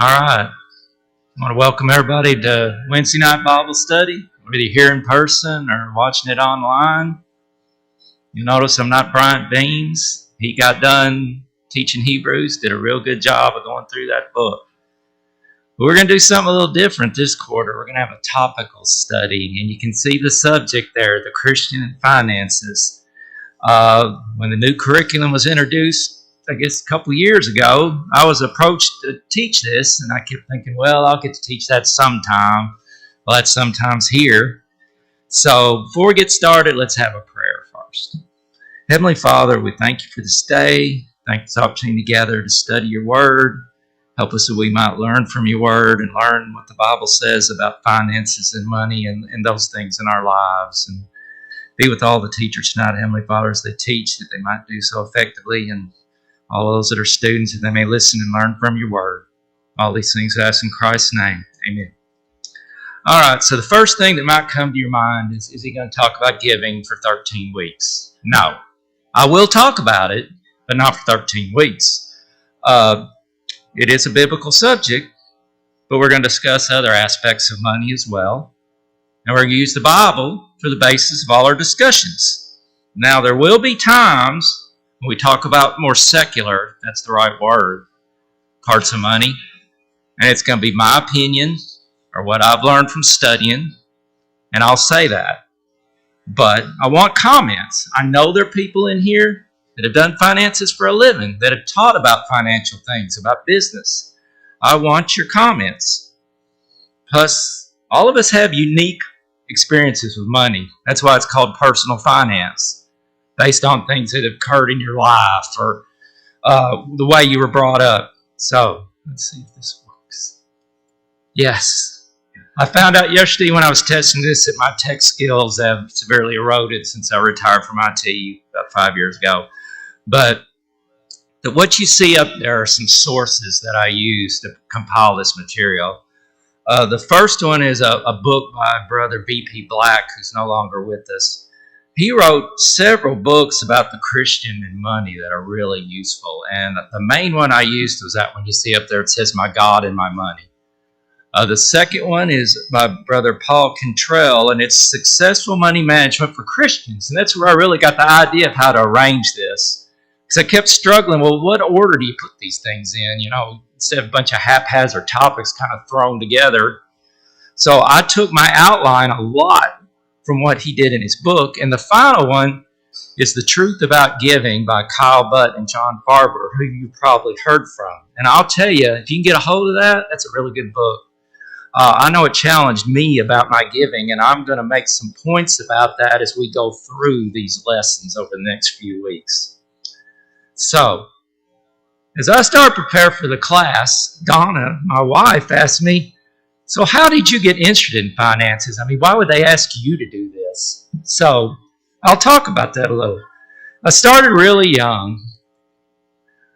All right. I want to welcome everybody to Wednesday night Bible study, whether you're here in person or watching it online. You'll notice I'm not Bryant Beans. He got done teaching Hebrews, did a real good job of going through that book. But we're going to do something a little different this quarter. We're going to have a topical study, and you can see the subject there, the Christian and finances. When the new curriculum was introduced, I guess a couple of years ago, I was approached to teach this, and I kept thinking, well, I'll get to teach that sometime. Well, that's sometimes here. So before we get started, let's have a prayer first. Heavenly Father, we thank you for this day. Thank you for this opportunity together to study your word. Help us that we might learn from your word and learn what the Bible says about finances and money and those things in our lives. And be with all the teachers tonight, Heavenly Father, as they teach, that they might do so effectively, and all those that are students, that they may listen and learn from your word. All these things I ask in Christ's name. Amen. All right, so the first thing that might come to your mind is he going to talk about giving for 13 weeks? No. I will talk about it, but not for 13 weeks. It is a biblical subject, but we're going to discuss other aspects of money as well. And we're going to use the Bible for the basis of all our discussions. Now, there will be times when we talk about more secular, that's the right word, parts of money. And it's going to be my opinion or what I've learned from studying, and I'll say that. But I want comments. I know there are people in here that have done finances for a living, that have taught about financial things, about business. I want your comments. Plus, all of us have unique experiences with money. That's why it's called personal finance, based on things that have occurred in your life or the way you were brought up. So, let's see if this works. Yes. I found out yesterday when I was testing this that my tech skills have severely eroded since I retired from IT about 5 years ago. But what you see up there are some sources that I use to compile this material. The first one is a book by Brother B.P. Black, who's no longer with us. He wrote several books about the Christian and money that are really useful. And the main one I used was that one you see up there. It says, My God and My Money. The second one is by Brother Paul Cantrell, and it's Successful Money Management for Christians. And that's where I really got the idea of how to arrange this. Because I kept struggling, well, what order do you put these things in? You know, instead of a bunch of haphazard topics kind of thrown together. So I took my outline a lot from what he did in his book. And the final one is The Truth About Giving by Kyle Butt and John Farber, who you probably heard from. And I'll tell you, if you can get a hold of that, that's a really good book. I know it challenged me about my giving, and I'm going to make some points about that as we go through these lessons over the next few weeks. So, as I start to prepare for the class, Donna, my wife, asked me, so how did you get interested in finances? I mean, why would they ask you to do this? So, I'll talk about that a little. I started really young.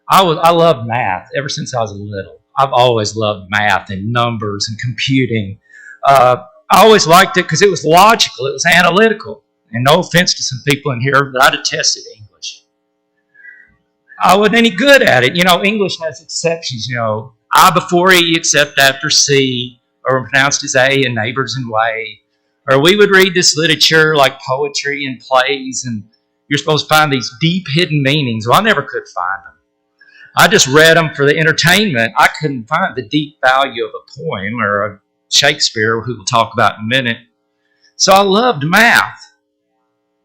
I loved math ever since I was little. I've always loved math and numbers and computing. I always liked it because it was logical. It was analytical. And no offense to some people in here, but I detested English. I wasn't any good at it. You know, English has exceptions. You know, I before E except after C, or pronounced as A and neighbors and way. Or we would read this literature like poetry and plays, and you're supposed to find these deep hidden meanings. Well, I never could find them. I just read them for the entertainment. I couldn't find the deep value of a poem or a Shakespeare, who we'll talk about in a minute. So I loved math.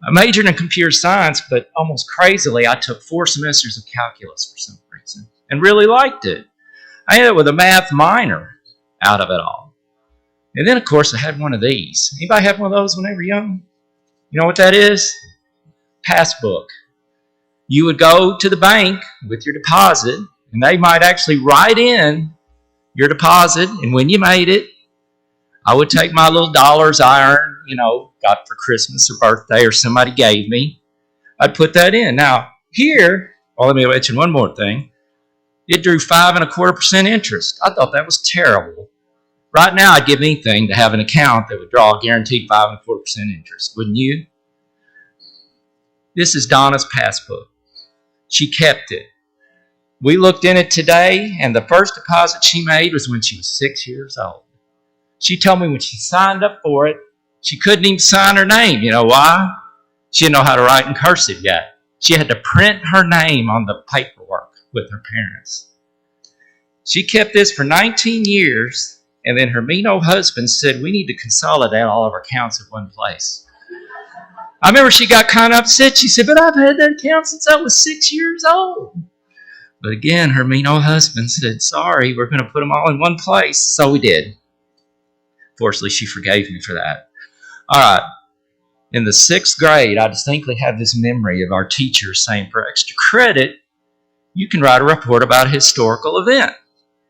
I majored in computer science, but almost crazily, I took 4 semesters of calculus for some reason and really liked it. I ended up with a math minor out of it all. And then, of course, I had one of these. Anybody have one of those when they were young? You know what that is? Passbook. You would go to the bank with your deposit, and they might actually write in your deposit, and when you made it, I would take my little dollars I earned, got for Christmas or birthday or somebody gave me. I'd put that in. Now, here, let me mention one more thing. It drew 5.25% interest. I thought that was terrible. Right now, I'd give anything to have an account that would draw a guaranteed 5.25% interest. Wouldn't you? This is Donna's passbook. She kept it. We looked in it today, and the first deposit she made was when she was 6 years old. She told me when she signed up for it, she couldn't even sign her name. You know why? She didn't know how to write in cursive yet. She had to print her name on the paperwork with her parents. She kept this for 19 years, and then her mean old husband said, we need to consolidate all of our accounts at one place. I remember she got kind of upset. She said, but I've had that account since I was 6 years old. But again, her mean old husband said, sorry, we're going to put them all in one place. So we did. Fortunately, she forgave me for that. All right. In the 6th grade, I distinctly have this memory of our teacher saying, for extra credit, you can write a report about a historical event.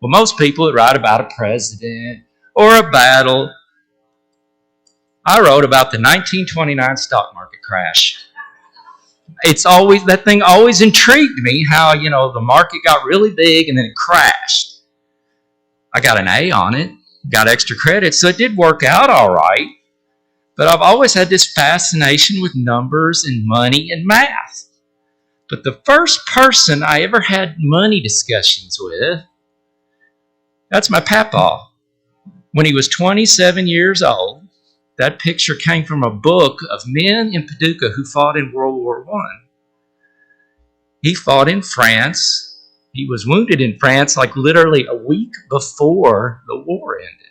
Well, most people would write about a president or a battle. I wrote about the 1929 stock market crash. That thing always intrigued me, how, the market got really big and then it crashed. I got an A on it, got extra credit, so it did work out all right. But I've always had this fascination with numbers and money and math. But the first person I ever had money discussions with, that's my Papaw. When he was 27 years old, that picture came from a book of men in Paducah who fought in World War I. He fought in France. He was wounded in France like literally a week before the war ended,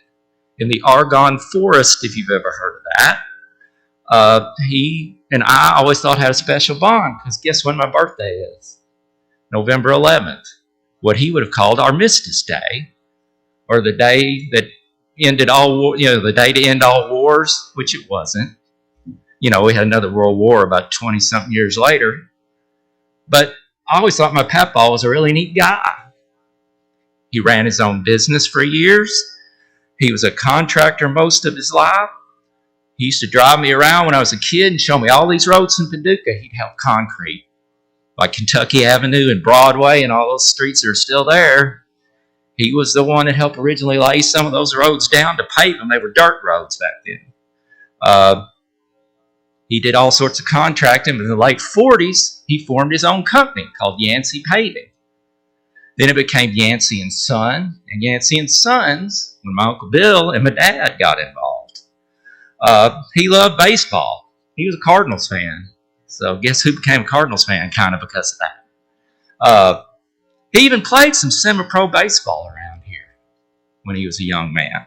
in the Argonne Forest, if you've ever heard of that. He and I always thought had a special bond, because guess when my birthday is? November 11th. What he would have called Armistice Day, or the day that ended all war, the day to end all wars, which it wasn't. We had another world war about 20-something years later. But I always thought my Papaw was a really neat guy. He ran his own business for years. He was a contractor most of his life. He used to drive me around when I was a kid and show me all these roads in Paducah he'd help concrete, like Kentucky Avenue and Broadway and all those streets that are still there. He was the one that helped originally lay some of those roads down to pave them. They were dirt roads back then. He did all sorts of contracting. In the late 40s, he formed his own company called Yancy Paving. Then it became Yancy and Son, and Yancy and Sons when my Uncle Bill and my dad got involved. He loved baseball. He was a Cardinals fan. So guess who became a Cardinals fan kind of because of that? He even played some semi-pro baseball around here when he was a young man.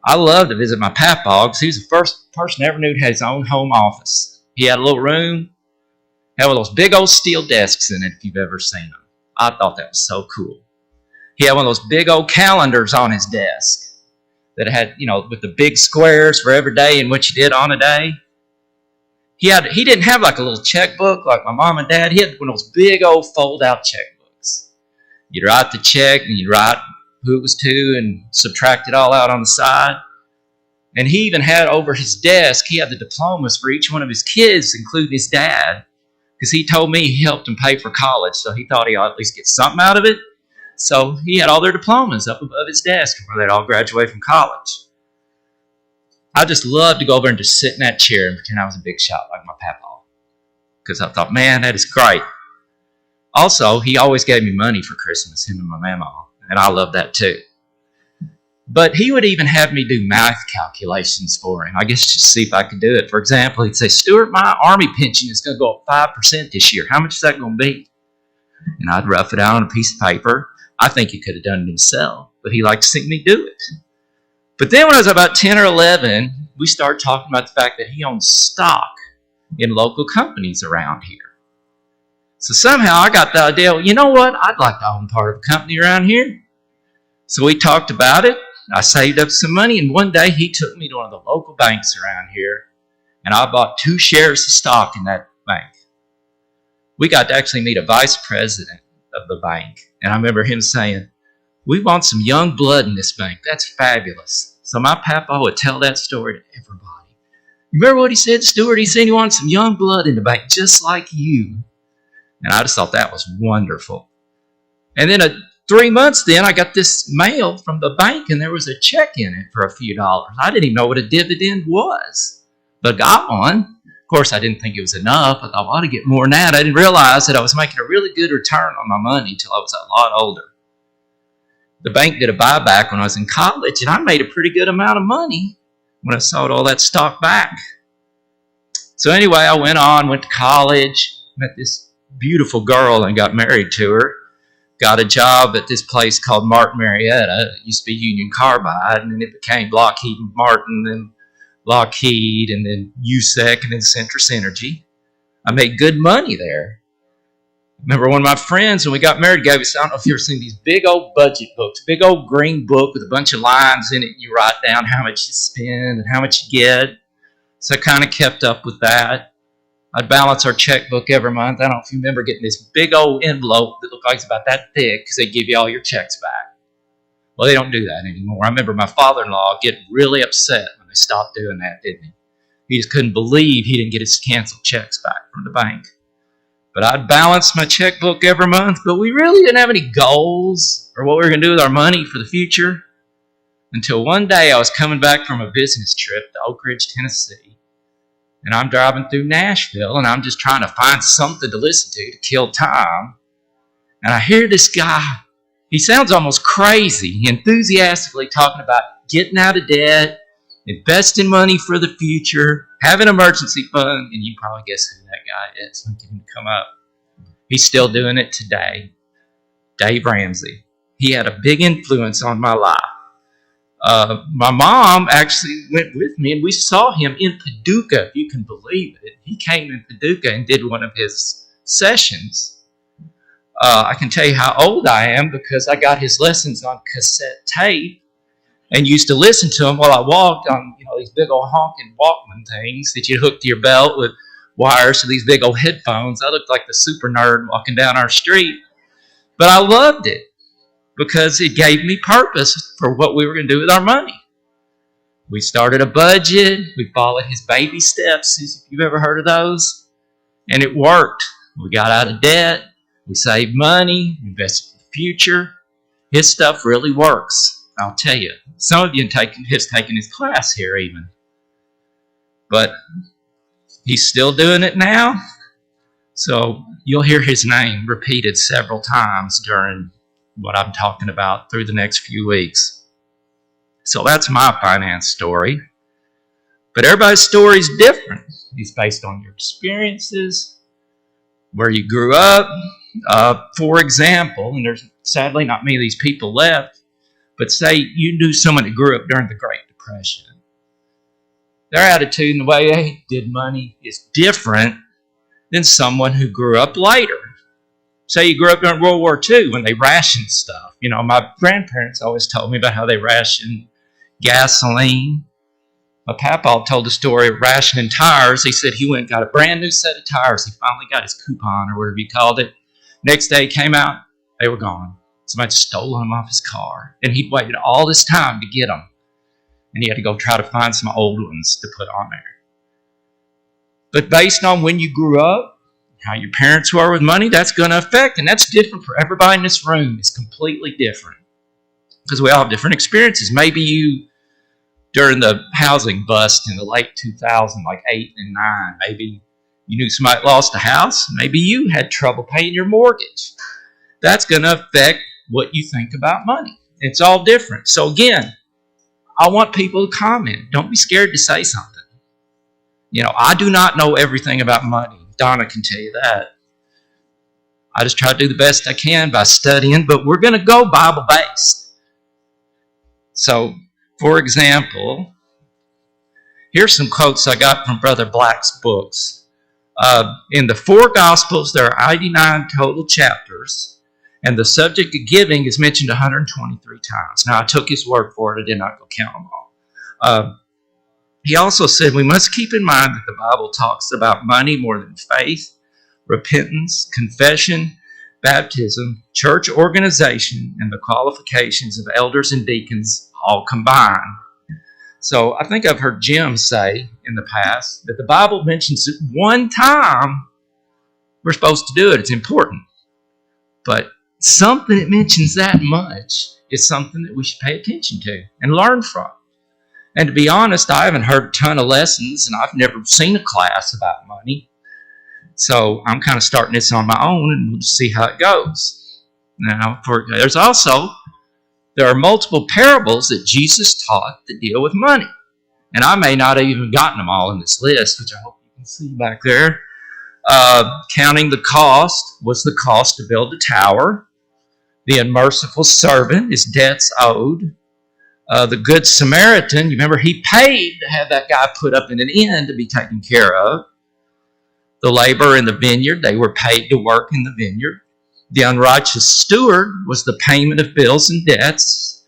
I loved to visit my Papaw because he was the first person I ever knew that had his own home office. He had a little room, had one of those big old steel desks in it if you've ever seen them. I thought that was so cool. He had one of those big old calendars on his desk that had, with the big squares for every day and what you did on a day. He didn't have like a little checkbook like my mom and dad. He had one of those big old fold-out checkbooks. You'd write the check and you'd write who it was to and subtract it all out on the side. And he even had over his desk, he had the diplomas for each one of his kids, including his dad, because he told me he helped him pay for college, so he thought he ought to at least get something out of it. So he had all their diplomas up above his desk where they'd all graduate from college. I just loved to go over and just sit in that chair and pretend I was a big shot like my Papaw, because I thought, man, that is great. Also, he always gave me money for Christmas, him and my mama, and I loved that too. But he would even have me do math calculations for him, I guess just to see if I could do it. For example, he'd say, Stuart, my Army pension is going to go up 5% this year. How much is that going to be? And I'd rough it out on a piece of paper. I think he could have done it himself, but he liked to see me do it. But then when I was about 10 or 11, we started talking about the fact that he owned stock in local companies around here. So somehow I got the idea, well, you know what? I'd like to own part of a company around here. So we talked about it. I saved up some money, and one day he took me to one of the local banks around here, and I bought 2 shares of stock in that bank. We got to actually meet a vice president of the bank, and I remember him saying, we want some young blood in this bank. That's fabulous. So my Papaw would tell that story to everybody. You remember what he said, Stuart? He said he wanted some young blood in the bank, just like you. And I just thought that was wonderful. And then 3 months then, I got this mail from the bank, and there was a check in it for a few dollars. I didn't even know what a dividend was, but got one. Of course, I didn't think it was enough. I thought, well, I ought to get more than that. I didn't realize that I was making a really good return on my money until I was a lot older. The bank did a buyback when I was in college, and I made a pretty good amount of money when I sold all that stock back. So anyway, I went to college, met this beautiful girl and got married to her. Got a job at this place called Martin Marietta. It used to be Union Carbide, and then it became Lockheed Martin, and Lockheed, and then USEC, and then Centrus Energy. I made good money there. I remember one of my friends, when we got married, gave us, I don't know if you've ever seen these big old budget books, big old green book with a bunch of lines in it, and you write down how much you spend and how much you get. So I kind of kept up with that. I'd balance our checkbook every month. I don't know if you remember getting this big old envelope that looked like it's about that thick because they give you all your checks back. Well, they don't do that anymore. I remember my father-in-law getting really upset when they stopped doing that, didn't he? He just couldn't believe he didn't get his canceled checks back from the bank. But I'd balance my checkbook every month, but we really didn't have any goals or what we were going to do with our money for the future until one day I was coming back from a business trip to Oak Ridge, Tennessee, and I'm driving through Nashville, and I'm just trying to find something to listen to kill time. And I hear this guy, he sounds almost crazy, enthusiastically talking about getting out of debt, investing money for the future, having an emergency fund, and you probably guess who that guy is. I'm getting him to come up. He's still doing it today. Dave Ramsey. He had a big influence on my life. My mom actually went with me, and we saw him in Paducah, if you can believe it. He came in Paducah and did one of his sessions. I can tell you how old I am because I got his lessons on cassette tape and used to listen to them while I walked on these big old honking Walkman things that you hook to your belt with wires to these big old headphones. I looked like the super nerd walking down our street. But I loved it because it gave me purpose for what we were going to do with our money. We started a budget. We followed his baby steps, if you've ever heard of those. And it worked. We got out of debt. We saved money. We invested for the future. His stuff really works, I'll tell you. Some of you have taken his class here even. But he's still doing it now. So you'll hear his name repeated several times during what I'm talking about through the next few weeks. So that's my finance story. But everybody's story is different. It's based on your experiences, where you grew up. For example, and there's sadly not many of these people left, but say you knew someone that grew up during the Great Depression. Their attitude and the way they did money is different than someone who grew up later. Say you grew up during World War II when they rationed stuff. My grandparents always told me about how they rationed gasoline. My Papaw told the story of rationing tires. He said he went and got a brand new set of tires. He finally got his coupon or whatever he called it. Next day he came out, they were gone. Somebody stole them off his car. And he'd waited all this time to get them. And he had to go try to find some old ones to put on there. But based on when you grew up, how your parents were with money, that's going to affect. And that's different for everybody in this room. It's completely different. Because we all have different experiences. Maybe you, during the housing bust in the late 2000s, like 8 and 9, maybe you knew somebody lost a house. Maybe you had trouble paying your mortgage. That's going to affect what you think about money. It's all different. So again, I want people to comment. Don't be scared to say something. I do not know everything about money. Donna can tell you that. I just try to do the best I can by studying, but we're going to go Bible-based. So, for example, here's some quotes I got from Brother Black's books. In the 4 Gospels, there are 89 total chapters, and the subject of giving is mentioned 123 times. Now, I took his word for it. I did not go count them all. He also said we must keep in mind that the Bible talks about money more than faith, repentance, confession, baptism, church organization, and the qualifications of elders and deacons all combined. So I think I've heard Jim say in the past that the Bible mentions it one time we're supposed to do it. It's important. But something that mentions that much is something that we should pay attention to and learn from. And to be honest, I haven't heard a ton of lessons, and I've never seen a class about money. So I'm kind of starting this on my own, and we'll see how it goes. Now, there are multiple parables that Jesus taught that deal with money. And I may not have even gotten them all in this list, which I hope you can see back there. Counting the cost was the cost to build a tower. The unmerciful servant, his debts owed. The Good Samaritan, you remember he paid to have that guy put up in an inn to be taken care of. The laborer in the vineyard, they were paid to work in the vineyard. The unrighteous steward was the payment of bills and debts.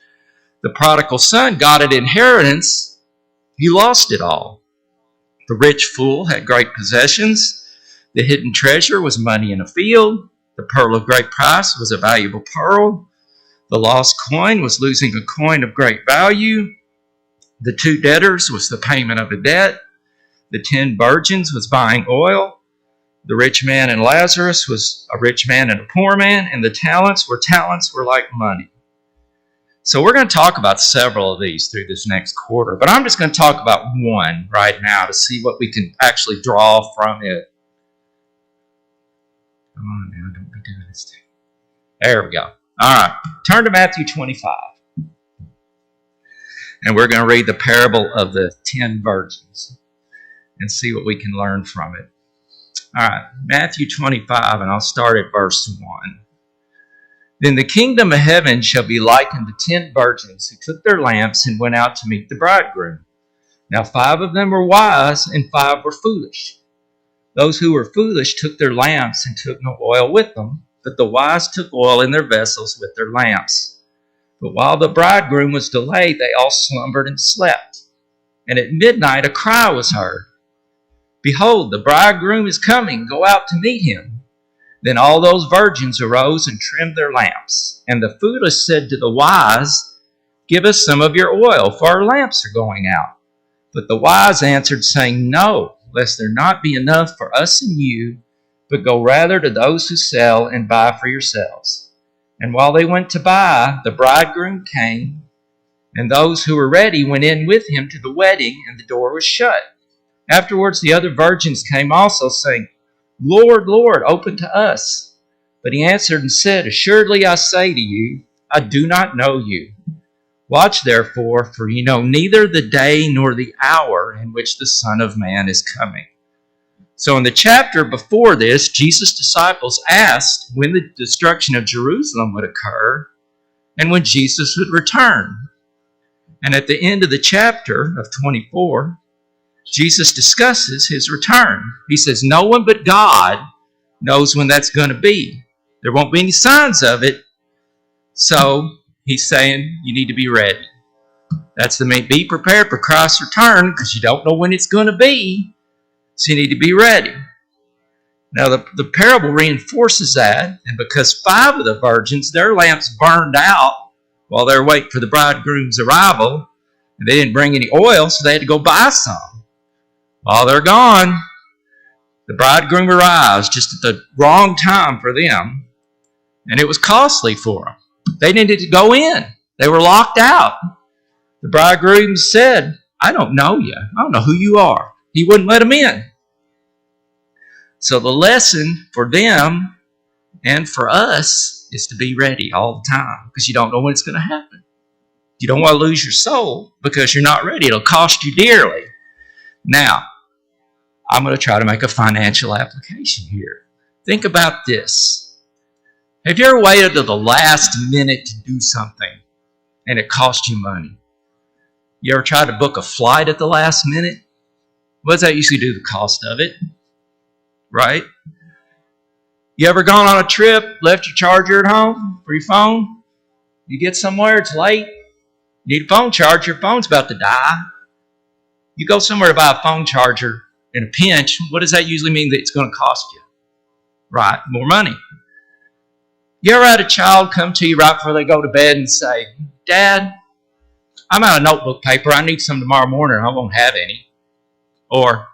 The prodigal son got an inheritance. He lost it all. The rich fool had great possessions. The hidden treasure was money in a field. The pearl of great price was a valuable pearl. The lost coin was losing a coin of great value. The 2 debtors was the payment of a debt. The 10 virgins was buying oil. The rich man and Lazarus was a rich man and a poor man. And the talents were like money. So we're going to talk about several of these through this next quarter. But I'm just going to talk about one right now to see what we can actually draw from it. Come on now, don't be doing this to me. There we go. All right, turn to Matthew 25. And we're going to read the parable of the 10 virgins and see what we can learn from it. All right, Matthew 25, and I'll start at verse 1. Then the kingdom of heaven shall be likened to 10 virgins who took their lamps and went out to meet the bridegroom. Now 5 of them were wise, and 5 were foolish. Those who were foolish took their lamps and took no oil with them, but the wise took oil in their vessels with their lamps. But while the bridegroom was delayed, they all slumbered and slept. And at midnight a cry was heard, Behold, the bridegroom is coming, go out to meet him. Then all those virgins arose and trimmed their lamps. And the foolish said to the wise, Give us some of your oil, for our lamps are going out. But the wise answered, saying, No, lest there not be enough for us and you, but go rather to those who sell and buy for yourselves. And while they went to buy, the bridegroom came, and those who were ready went in with him to the wedding, and the door was shut. Afterwards the other virgins came also, saying, Lord, Lord, open to us. But he answered and said, Assuredly I say to you, I do not know you. Watch therefore, for you know neither the day nor the hour in which the Son of Man is coming. So in the chapter before this, Jesus' disciples asked when the destruction of Jerusalem would occur and when Jesus would return. And at the end of the chapter of 24, Jesus discusses his return. He says, No one but God knows when that's going to be. There won't be any signs of it. So he's saying you need to be ready. That's the main. Be prepared for Christ's return because you don't know when it's going to be. So you need to be ready. Now the parable reinforces that. And because 5 of the virgins, their lamps burned out while they were waiting for the bridegroom's arrival. And they didn't bring any oil, so they had to go buy some. While they're gone, the bridegroom arrives just at the wrong time for them. And it was costly for them. They needed to go in. They were locked out. The bridegroom said, I don't know you. I don't know who you are. He wouldn't let them in. So the lesson for them and for us is to be ready all the time because you don't know when it's going to happen. You don't want to lose your soul because you're not ready. It'll cost you dearly. Now, I'm going to try to make a financial application here. Think about this. Have you ever waited to the last minute to do something and it cost you money? You ever tried to book a flight at the last minute? What does that usually do? The cost of it, right? You ever gone on a trip, left your charger at home for your phone? You get somewhere, it's late. You need a phone charger, your phone's about to die. You go somewhere to buy a phone charger in a pinch, what does that usually mean that it's going to cost you? Right, more money. You ever had a child come to you right before they go to bed and say, Dad, I'm out of notebook paper. I need some tomorrow morning. I won't have any. Or,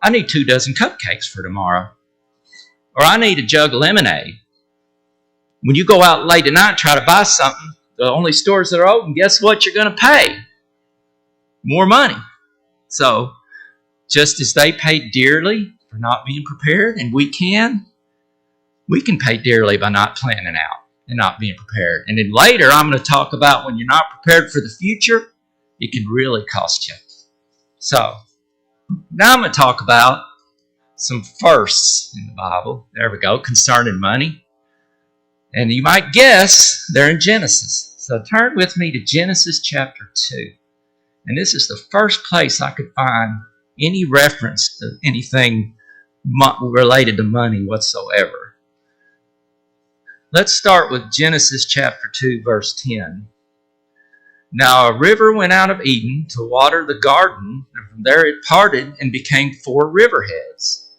I need 2 dozen cupcakes for tomorrow. Or, I need a jug of lemonade. When you go out late at night and try to buy something, the only stores that are open, guess what you're going to pay? more money. So, just as they paid dearly for not being prepared, and we can pay dearly by not planning out and not being prepared. And then later, I'm going to talk about when you're not prepared for the future, it can really cost you. So, now I'm going to talk about some firsts in the Bible. There we go, concerning money. And you might guess they're in Genesis. So turn with me to Genesis chapter 2. And this is the first place I could find any reference to anything related to money whatsoever. Let's start with Genesis chapter 2, verse 10. Now a river went out of Eden to water the garden, and from there it parted and became 4 riverheads.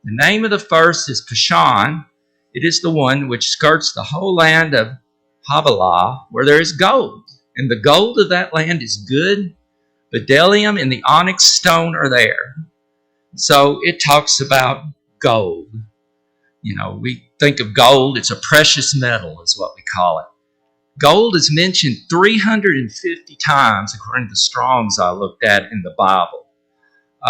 The name of the first is Pishon. It is the one which skirts the whole land of Havilah, where there is gold. And the gold of that land is good. Bdellium and the onyx stone are there. So it talks about gold. You know, we think of gold, it's a precious metal is what we call it. Gold is mentioned 350 times, according to the Strong's I looked at in the Bible.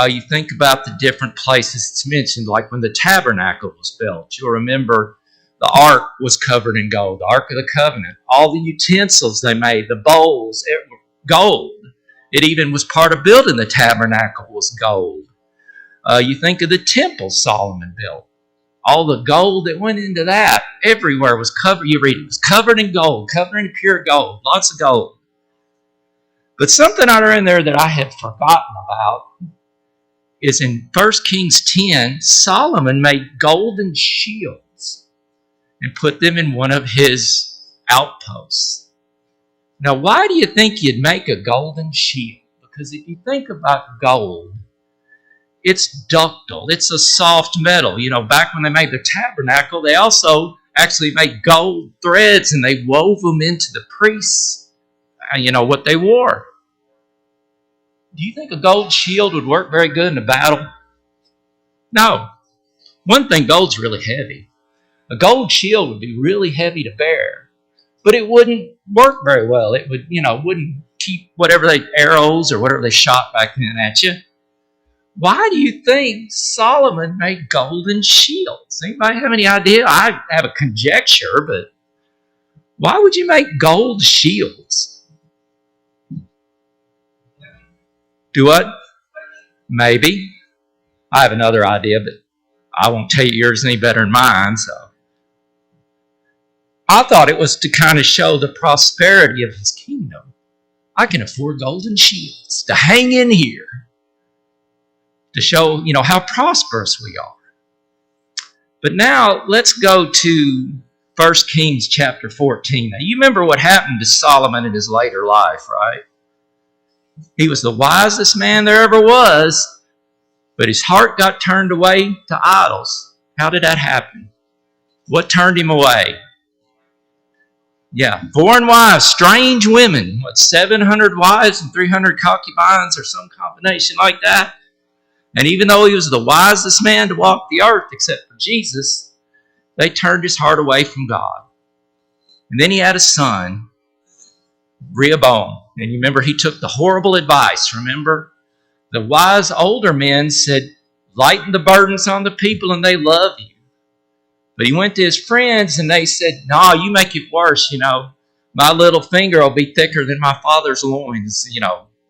You think about the different places it's mentioned, like when the tabernacle was built. You'll remember the ark was covered in gold, the Ark of the Covenant. All the utensils they made, the bowls, it was gold. It even was part of building the tabernacle was gold. You think of the temple Solomon built. All the gold that went into that, everywhere was covered. You read it was covered in gold, covered in pure gold, lots of gold. But something other in there that I had forgotten about is in 1 Kings 10, Solomon made golden shields and put them in one of his outposts. Now, why do you think you'd make a golden shield? Because if you think about gold, it's ductile. It's a soft metal. You know, back when they made the tabernacle, they also actually made gold threads and they wove them into the priests, what they wore. Do you think a gold shield would work very good in a battle? No. One thing, gold's really heavy. A gold shield would be really heavy to bear, but it wouldn't work very well. It would, wouldn't keep arrows or whatever they shot back then at you. Why do you think Solomon made golden shields? Anybody have any idea? I have a conjecture, but why would you make gold shields? Do what? Maybe. I have another idea, but I won't tell you yours any better than mine. So I thought it was to kind of show the prosperity of his kingdom. I can afford golden shields to hang in here, to show, how prosperous we are. But now let's go to 1 Kings chapter 14. Now you remember what happened to Solomon in his later life, right? He was the wisest man there ever was, but his heart got turned away to idols. How did that happen? What turned him away? Yeah, foreign wives, strange women. 700 wives and 300 concubines or some combination like that. And even though he was the wisest man to walk the earth except for Jesus, they turned his heart away from God. And then he had a son, Rehoboam. And you remember he took the horrible advice, remember? The wise older men said, lighten the burdens on the people and they love you. But he went to his friends and they said, no, you make it worse, My little finger will be thicker than my father's loins,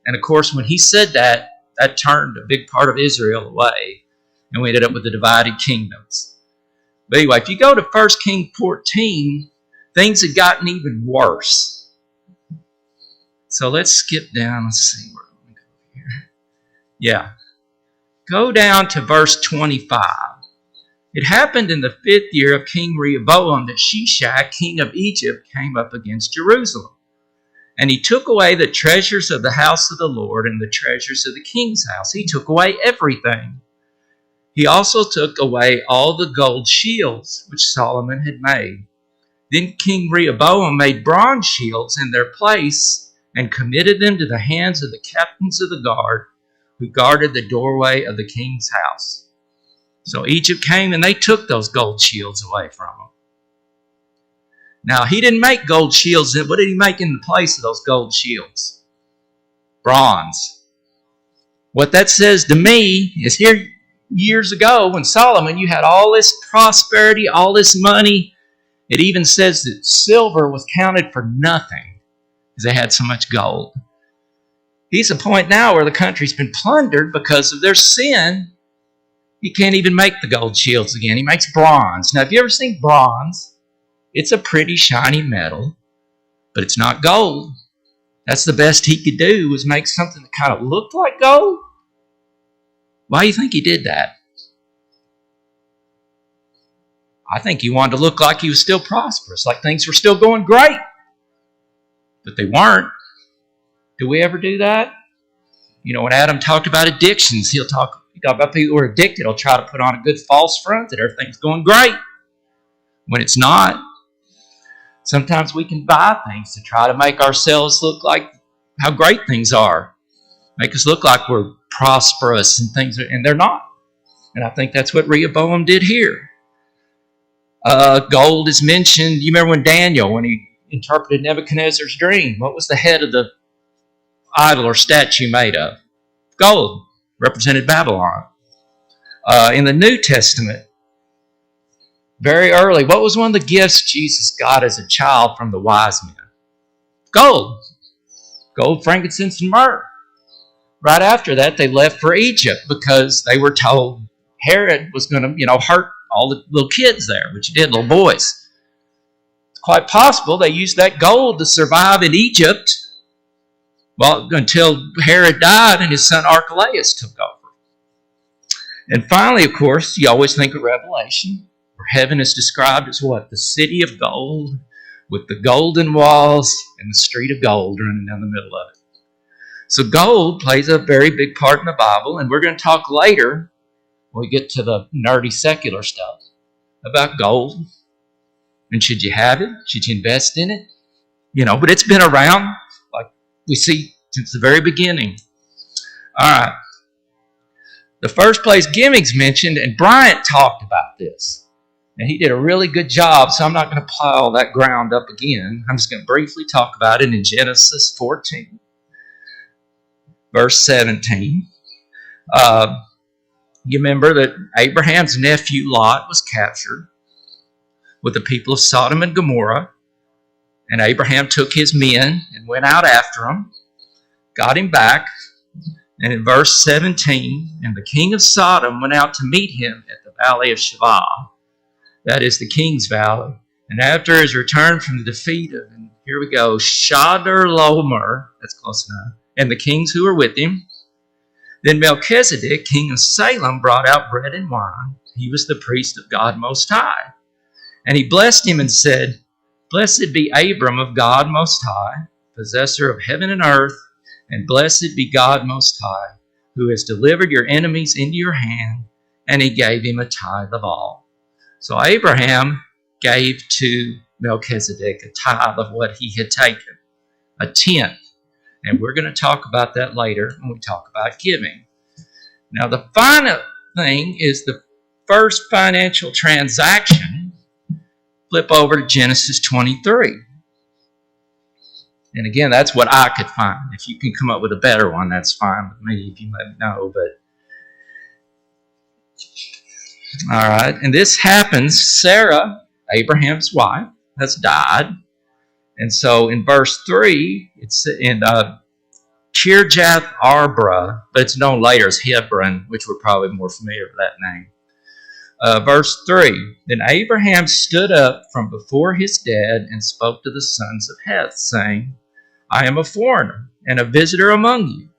And of course, when he said that, that turned a big part of Israel away. And we ended up with the divided kingdoms. But anyway, if you go to 1 Kings 14, things had gotten even worse. So let's skip down. Let's see where I'm going to go here. Yeah. Go down to verse 25. It happened in the 5th year of King Rehoboam that Shishak, king of Egypt, came up against Jerusalem. And he took away the treasures of the house of the Lord and the treasures of the king's house. He took away everything. He also took away all the gold shields which Solomon had made. Then King Rehoboam made bronze shields in their place and committed them to the hands of the captains of the guard who guarded the doorway of the king's house. So Egypt came and they took those gold shields away from him. Now, he didn't make gold shields. What did he make in the place of those gold shields? Bronze. What that says to me is here years ago when Solomon, you had all this prosperity, all this money. It even says that silver was counted for nothing because they had so much gold. He's at a point now where the country's been plundered because of their sin. He can't even make the gold shields again. He makes bronze. Now, have you ever seen bronze? It's a pretty shiny metal, but it's not gold. That's the best he could do, was make something that kind of looked like gold. Why do you think he did that? I think he wanted to look like he was still prosperous, like things were still going great. But they weren't. Do we ever do that? You know, when Adam talked about addictions, he talk about people who are addicted. He'll try to put on a good false front that everything's going great when it's not. Sometimes we can buy things to try to make ourselves look like how great things are. Make us look like we're prosperous and things, and they're not. And I think that's what Rehoboam did here. Gold is mentioned. You remember when Daniel, when he interpreted Nebuchadnezzar's dream, what was the head of the idol or statue made of? Gold. Represented Babylon. In the New Testament, very early, what was one of the gifts Jesus got as a child from the wise men? Gold. Gold, frankincense, and myrrh. Right after that, they left for Egypt because they were told Herod was going to, hurt all the little kids there, which he did, little boys. It's quite possible they used that gold to survive in Egypt, well, until Herod died and his son Archelaus took over. And finally, of course, you always think of Revelation, where heaven is described as what? The city of gold, with the golden walls and the street of gold running down the middle of it. So gold plays a very big part in the Bible, and we're going to talk later, when we get to the nerdy secular stuff, about gold. And should you have it? Should you invest in it? But it's been around, like we see, since the very beginning. All right. The first place giving's mentioned, and Bryant talked about this. And he did a really good job, so I'm not going to plow all that ground up again. I'm just going to briefly talk about it in Genesis 14, verse 17. You remember that Abraham's nephew Lot was captured with the people of Sodom and Gomorrah. And Abraham took his men and went out after him, got him back. And in verse 17, and the king of Sodom went out to meet him at the valley of Shavah. That is the king's valley. And after his return from the defeat of, and here we go, Chedorlaomer, that's close enough, and the kings who were with him, then Melchizedek, king of Salem, brought out bread and wine. He was the priest of God Most High. And he blessed him and said, Blessed be Abram of God Most High, possessor of heaven and earth, and blessed be God Most High, who has delivered your enemies into your hand. And he gave him a tithe of all. So Abraham gave to Melchizedek a tithe of what he had taken, a tenth. And we're going to talk about that later when we talk about giving. Now, the final thing is the first financial transaction. Flip over to Genesis 23. And again, that's what I could find. If you can come up with a better one, that's fine with me if you let me know. But all right, and this happens. Sarah, Abraham's wife, has died. And so in verse 3, it's in Kirjath Arba, but it's known later as Hebron, which we're probably more familiar with that name. Verse 3, Then Abraham stood up from before his dead and spoke to the sons of Heth, saying, I am a foreigner and a visitor among you.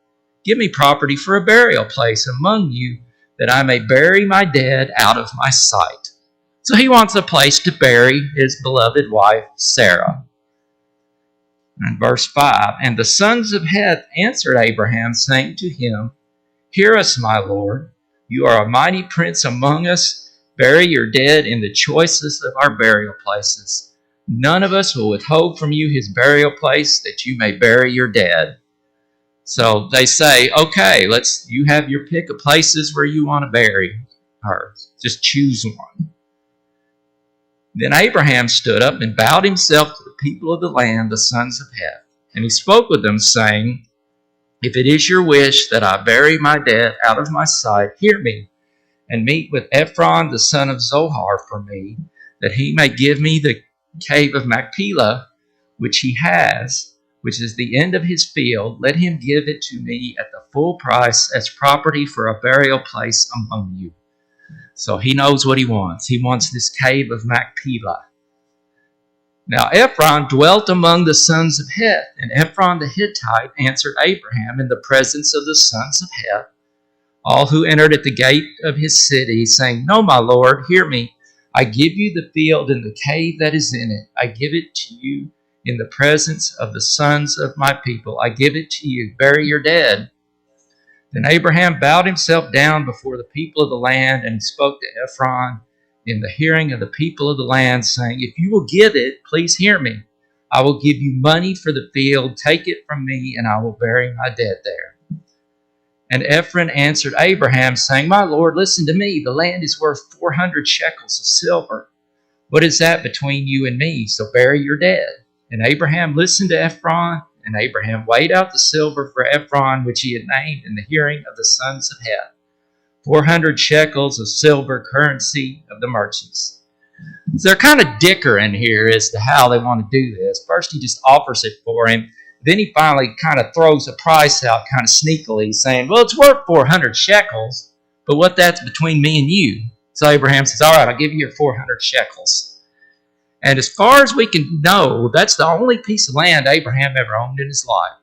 Give me property for a burial place among you, that I may bury my dead out of my sight. So he wants a place to bury his beloved wife, Sarah. And verse 5, And the sons of Heth answered Abraham, saying to him, Hear us, my lord. You are a mighty prince among us. Bury your dead in the choicest of our burial places. None of us will withhold from you his burial place, that you may bury your dead. So they say, okay, you have your pick of places where you want to bury her. Just choose one. Then Abraham stood up and bowed himself to the people of the land, the sons of Heth. And he spoke with them, saying, If it is your wish that I bury my dead out of my sight, hear me, and meet with Ephron the son of Zohar for me, that he may give me the cave of Machpelah, which he has, which is the end of his field. Let him give it to me at the full price as property for a burial place among you. So he knows what he wants. He wants this cave of Machpelah. Now Ephron dwelt among the sons of Heth, and Ephron the Hittite answered Abraham in the presence of the sons of Heth, all who entered at the gate of his city, saying, No, my Lord, hear me. I give you the field and the cave that is in it. I give it to you in the presence of the sons of my people. I give it to you. Bury your dead. Then Abraham bowed himself down before the people of the land, and he spoke to Ephron in the hearing of the people of the land, saying, If you will give it, please hear me. I will give you money for the field. Take it from me, and I will bury my dead there. And Ephron answered Abraham, saying, My Lord, listen to me. The land is worth 400 shekels of silver. What is that between you and me? So bury your dead. And Abraham listened to Ephron, and Abraham weighed out the silver for Ephron, which he had named in the hearing of the sons of Heth, 400 shekels of silver, currency of the merchants. So they're kind of dickering here as to how they want to do this. First, he just offers it for him. Then he finally kind of throws a price out kind of sneakily, saying, Well, it's worth 400 shekels, but what that's between me and you. So Abraham says, All right, I'll give you your 400 shekels. And as far as we can know, that's the only piece of land Abraham ever owned in his life.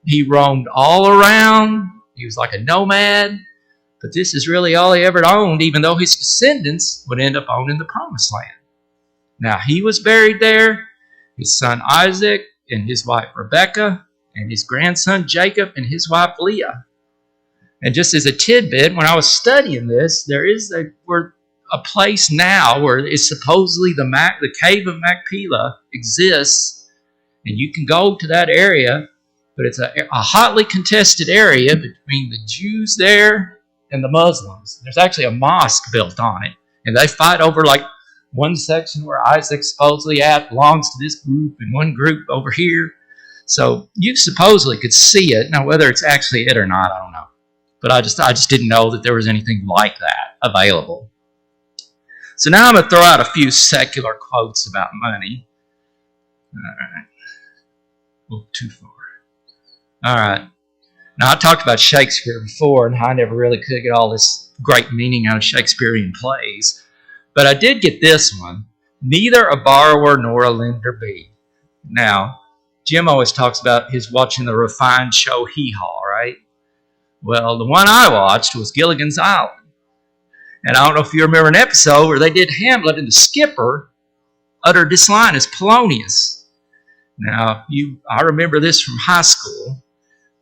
He roamed all around. He was like a nomad. But this is really all he ever owned, even though his descendants would end up owning the promised land. Now, he was buried there, his son Isaac and his wife Rebekah, and his grandson Jacob and his wife Leah. And just as a tidbit, when I was studying this, there is a place now where it's supposedly the cave of Machpelah exists, and you can go to that area, but it's a hotly contested area between the Jews there and the Muslims. There's actually a mosque built on it, and they fight over like one section where Isaac supposedly belongs to this group, and one group over here. So you supposedly could see it. Now, whether it's actually it or not, I don't know. But I just didn't know that there was anything like that available. So now I'm going to throw out a few secular quotes about money. All right. A little too far. All right. Now, I talked about Shakespeare before, and how I never really could get all this great meaning out of Shakespearean plays. But I did get this one. Neither a borrower nor a lender be. Now, Jim always talks about his watching the refined show Hee Haw, right? Well, the one I watched was Gilligan's Island. And I don't know if you remember an episode where they did Hamlet, and the skipper uttered this line as Polonius. Now, I remember this from high school.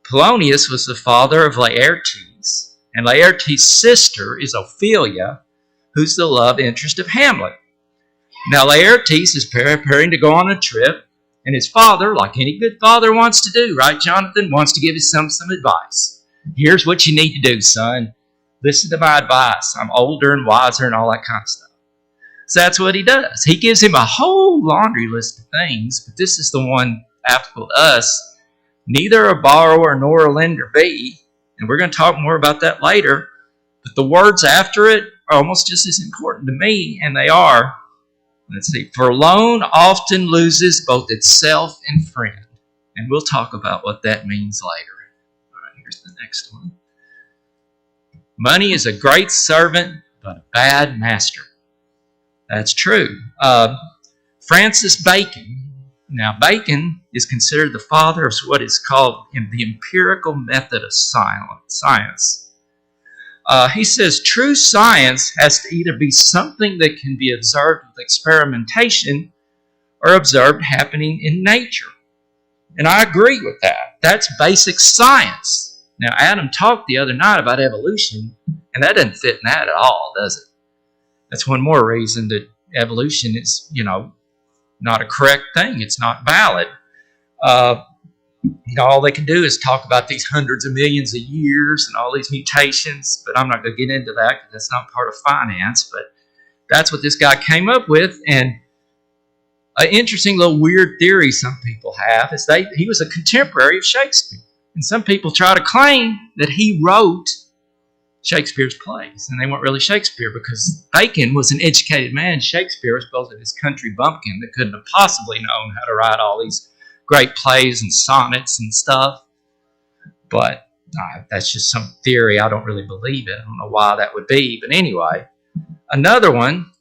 Polonius was the father of Laertes, and Laertes' sister is Ophelia, who's the love interest of Hamlet. Now, Laertes is preparing to go on a trip, and his father, like any good father wants to do, right, Jonathan, wants to give his son some advice. Here's what you need to do, son. Listen to my advice. I'm older and wiser and all that kind of stuff. So that's what he does. He gives him a whole laundry list of things, but this is the one applicable to us. Neither a borrower nor a lender be, and we're going to talk more about that later, but the words after it are almost just as important to me, and they are, let's see, for loan often loses both itself and friend. And we'll talk about what that means later. All right, here's the next one. Money is a great servant, but a bad master. That's true. Francis Bacon. Now, Bacon is considered the father of what is called the empirical method of science. He says true science has to either be something that can be observed with experimentation or observed happening in nature. And I agree with that. That's basic science. Now, Adam talked the other night about evolution, and that doesn't fit in that at all, does it? That's one more reason that evolution is, not a correct thing. It's not valid. All they can do is talk about these hundreds of millions of years and all these mutations, but I'm not going to get into that because that's not part of finance, but that's what this guy came up with. And an interesting little weird theory some people have is he was a contemporary of Shakespeare. And some people try to claim that he wrote Shakespeare's plays, and they weren't really Shakespeare because Bacon was an educated man. Shakespeare was supposed to be this country bumpkin that couldn't have possibly known how to write all these great plays and sonnets and stuff. But that's just some theory. I don't really believe it. I don't know why that would be. But anyway, another one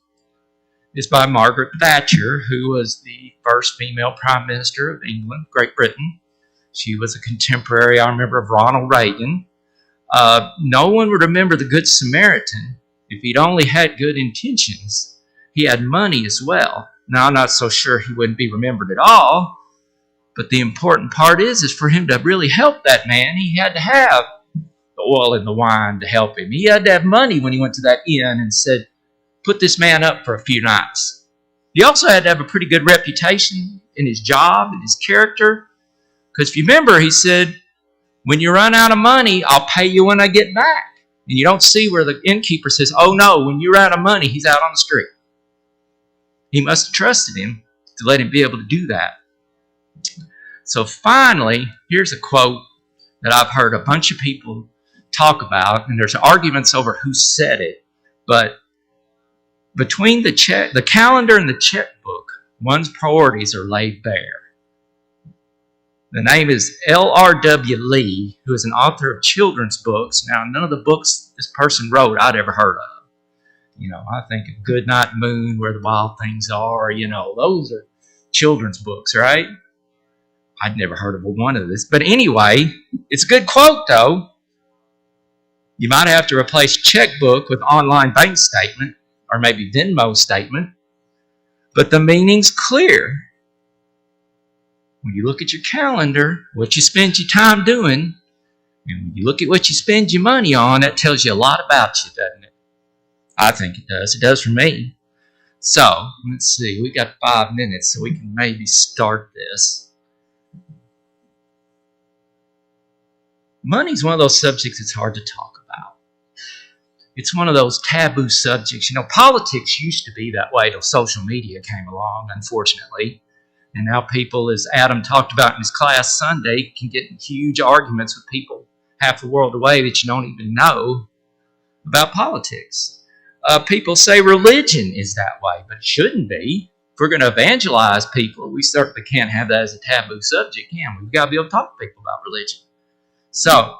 is by Margaret Thatcher, who was the first female prime minister of England, Great Britain. She was a contemporary, I remember, of Ronald Reagan. No one would remember the Good Samaritan if he'd only had good intentions. He had money as well. Now, I'm not so sure he wouldn't be remembered at all, but the important part is for him to really help that man, he had to have the oil and the wine to help him. He had to have money when he went to that inn and said, put this man up for a few nights. He also had to have a pretty good reputation in his job and his character, because if you remember, he said, when you run out of money, I'll pay you when I get back. And you don't see where the innkeeper says, oh no, when you're out of money, he's out on the street. He must have trusted him to let him be able to do that. So finally, here's a quote that I've heard a bunch of people talk about, and there's arguments over who said it, but between the calendar and the checkbook, one's priorities are laid bare. The name is L.R.W. Lee, who is an author of children's books. Now, none of the books this person wrote I'd ever heard of. I think of Goodnight Moon, Where the Wild Things Are, those are children's books, right? I'd never heard of one of this. But anyway, it's a good quote, though. You might have to replace checkbook with online bank statement, or maybe Venmo statement. But the meaning's clear. When you look at your calendar, what you spend your time doing, and when you look at what you spend your money on, that tells you a lot about you, doesn't it? I think it does. It does for me. So, let's see. We got 5 minutes, so we can maybe start this. Money's one of those subjects that's hard to talk about. It's one of those taboo subjects. Politics used to be that way till social media came along, unfortunately. And now people, as Adam talked about in his class Sunday, can get in huge arguments with people half the world away that you don't even know about politics. People say religion is that way, but it shouldn't be. If we're going to evangelize people, we certainly can't have that as a taboo subject, can we? We've got to be able to talk to people about religion. So,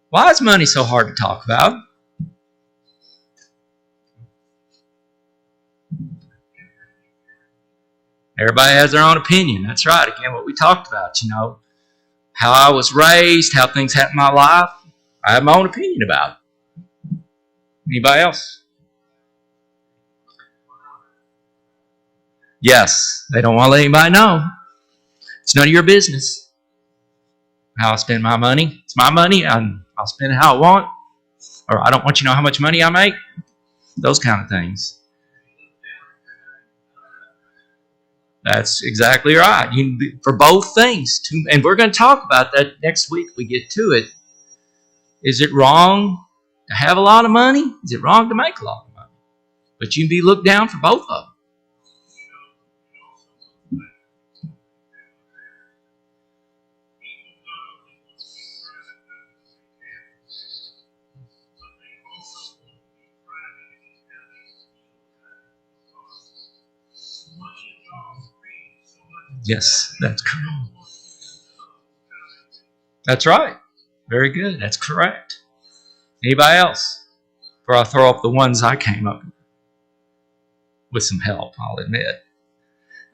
why is money so hard to talk about? Everybody has their own opinion. That's right. Again, what we talked about, how I was raised, how things happen in my life. I have my own opinion about it. Anybody else? Yes, they don't want to let anybody know. It's none of your business how I spend my money. It's my money, and I'll spend it how I want. Or I don't want you to know how much money I make. Those kind of things. That's exactly right. For both things. And we're going to talk about that next week we get to it. Is it wrong to have a lot of money? Is it wrong to make a lot of money? But you can be looked down for both of them. Yes, that's correct. That's right. Very good. That's correct. Anybody else? Before I throw up the ones I came up with some help, I'll admit.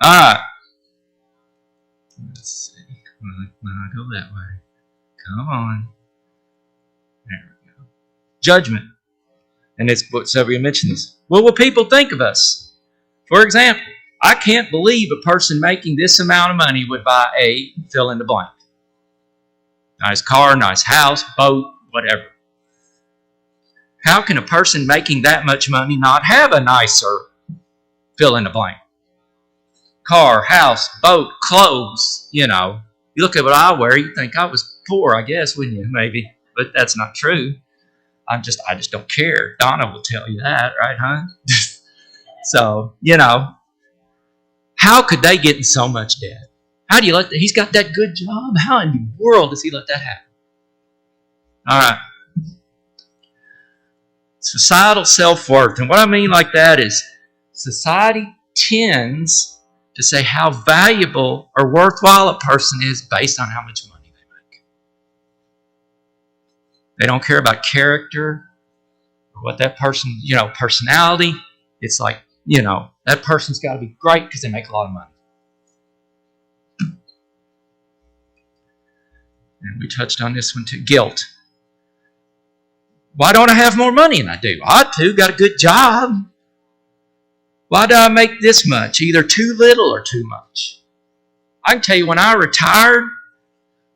All right. Let's see. When I go that way. Come on. There we go. Judgment. And it's what Sylvia mentioned this. What will people think of us? For example, I can't believe a person making this amount of money would buy a fill in the blank. Nice car, nice house, boat, whatever. How can a person making that much money not have a nicer fill in the blank? Car, house, boat, clothes, You look at what I wear, you think I was poor, I guess, wouldn't you? Maybe. But that's not true. I just don't care. Donna will tell you that, right, hon? So, how could they get in so much debt? How do you let that? He's got that good job. How in the world does he let that happen? All right. Societal self-worth. And what I mean like that is society tends to say how valuable or worthwhile a person is based on how much money they make. They don't care about character or what that person, personality. It's like, that person's got to be great because they make a lot of money. And we touched on this one too. Guilt. Why don't I have more money than I do? I ought to. Got a good job. Why do I make this much? Either too little or too much. I can tell you when I retired,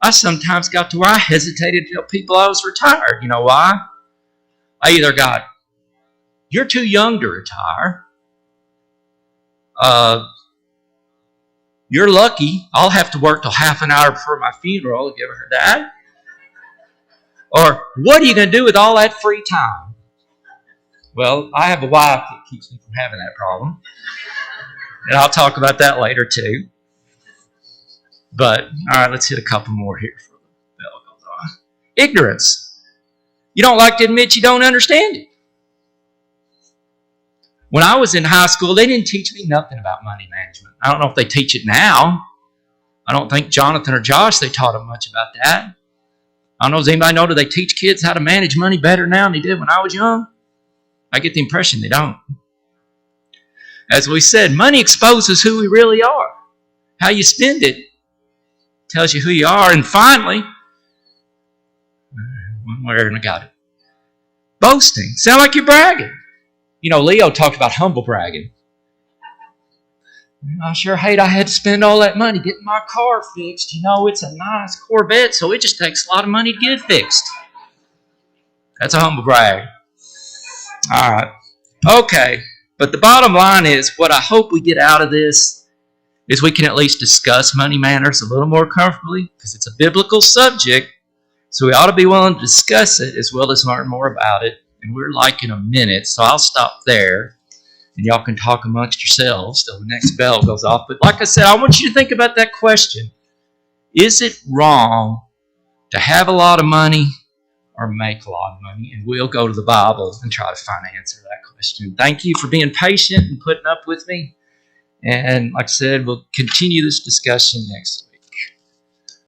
I sometimes got to where I hesitated to tell people I was retired. You know why? I either got, you're too young to retire. You're lucky. I'll have to work till half an hour before my funeral. Have you ever heard that? Or, what are you going to do with all that free time? Well, I have a wife that keeps me from having that problem. And I'll talk about that later too. But, all right, let's hit a couple more here before the bell goes on. Ignorance. You don't like to admit you don't understand it. When I was in high school, they didn't teach me nothing about money management. I don't know if they teach it now. I don't think Jonathan or Josh, they taught them much about that. I don't know, does anybody know, do they teach kids how to manage money better now than they did when I was young? I get the impression they don't. As we said, money exposes who we really are. How you spend it tells you who you are. And finally, one word and I got it. Boasting. Sound like you're bragging. Leo talked about humble bragging. I sure hate I had to spend all that money getting my car fixed. It's a nice Corvette, so it just takes a lot of money to get it fixed. That's a humble brag. All right. Okay. But the bottom line is, what I hope we get out of this is we can at least discuss money matters a little more comfortably, because it's a biblical subject, so we ought to be willing to discuss it as well as learn more about it. And we're like in a minute, so I'll stop there. And y'all can talk amongst yourselves till the next bell goes off. But like I said, I want you to think about that question. Is it wrong to have a lot of money or make a lot of money? And we'll go to the Bible and try to find an answer to that question. Thank you for being patient and putting up with me. And like I said, we'll continue this discussion next week.